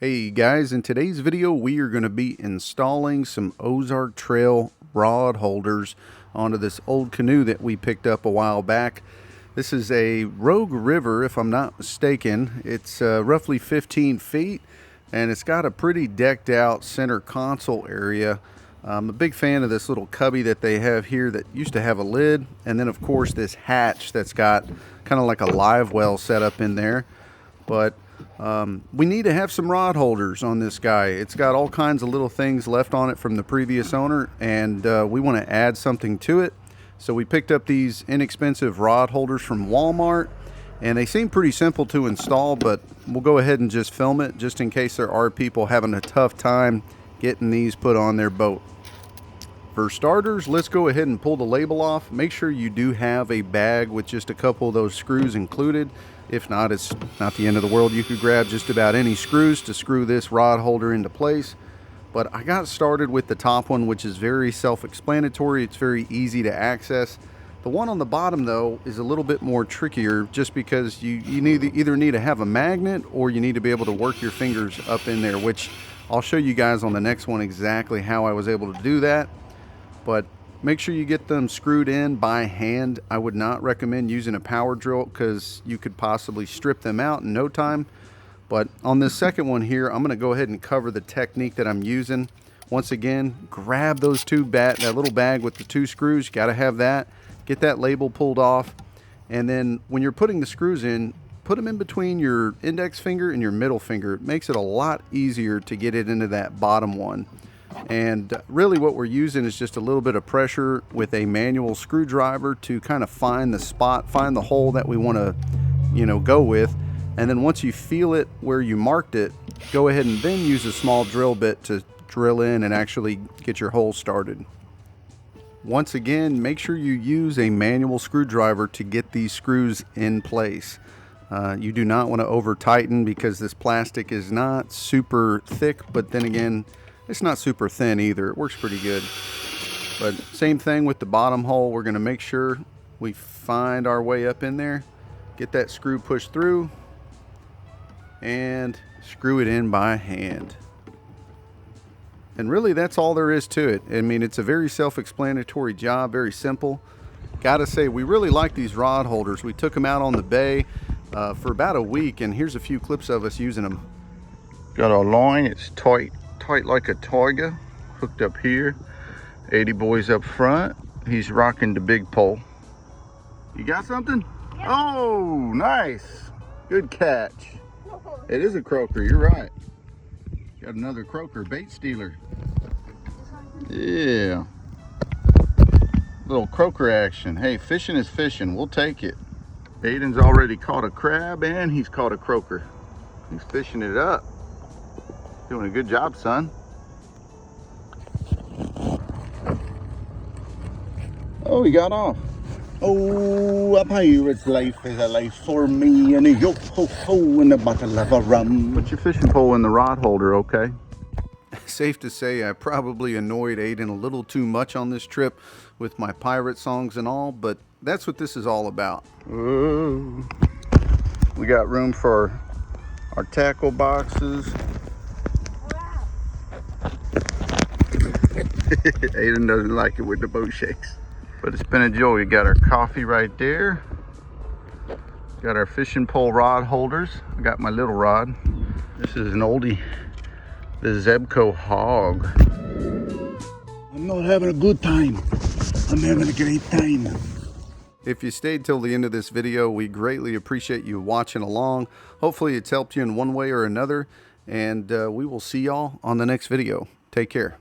Hey guys, in today's video we are going to be installing some Ozark Trail rod holders onto this old canoe that we picked up a while back. This is a Rogue River, if I'm not mistaken. It's roughly 15 feet and it's got a pretty decked out center console area. I'm a big fan of this little cubby that they have here that used to have a lid, and then of course this hatch that's got kind of like a live well set up in there. But we need to have some rod holders on this guy. It's got all kinds of little things left on it from the previous owner, and we want to add something to it. So we picked up these inexpensive rod holders from Walmart, and they seem pretty simple to install, but we'll go ahead and just film it just in case there are people having a tough time getting these put on their boat. For starters, let's go ahead and pull the label off. Make sure you do have a bag with just a couple of those screws included. If not, it's not the end of the world. You could grab just about any screws to screw this rod holder into place. But I got started with the top one, which is very self-explanatory. It's very easy to access. The one on the bottom, though, is a little bit more trickier just because you either need to have a magnet or you need to be able to work your fingers up in there, which I'll show you guys on the next one exactly how I was able to do that. But make sure you get them screwed in by hand. I would not recommend using a power drill because you could possibly strip them out in no time. But on this second one here, I'm going to go ahead and cover the technique that I'm using. Once again, grab those that little bag with the two screws. You got to have that. Get that label pulled off. And then when you're putting the screws in, put them in between your index finger and your middle finger. It makes it a lot easier to get it into that bottom one. And really what we're using is just a little bit of pressure with a manual screwdriver to kind of find the spot, find the hole that we want to, go with. And then once you feel it where you marked it, go ahead and then use a small drill bit to drill in and actually get your hole started. Once again, make sure you use a manual screwdriver to get these screws in place. You do not want to over tighten because this plastic is not super thick, but then again, it's not super thin either. It works pretty good. But same thing with the bottom hole. We're going to make sure we find our way up in there, get that screw pushed through, and screw it in by hand. And really that's all there is to it. I mean, it's a very self-explanatory job, very simple. Gotta say, we really like these rod holders. We took them out on the bay for about a week, and here's a few clips of us using them. Got our line, it's tight like a tiger, hooked up here. 80 boys up front. He's rocking the big pole. You got something? Yeah. Oh, nice. Good catch. It is a croaker, you're right. Got another croaker, bait stealer. Yeah. Little croaker action. Hey, fishing is fishing. We'll take it. Aiden's already caught a crab and he's caught a croaker. He's fishing it up. Doing a good job, son. Oh, he got off. Oh, a pirate's life is a life for me, and a yo-ho-ho and a bottle of a rum. Put your fishing pole in the rod holder, okay? Safe to say I probably annoyed Aiden a little too much on this trip with my pirate songs and all, but that's what this is all about. Ooh. We got room for our tackle boxes. Aiden doesn't like it when the boat shakes, but it's been a joy. We got our coffee right there, got our fishing pole rod holders. I got my little rod. This is an oldie, the Zebco Hog. I'm not having a good time, I'm having a great time. If you stayed till the end of this video, we greatly appreciate you watching along. Hopefully it's helped you in one way or another, and we will see y'all on the next video. Take care.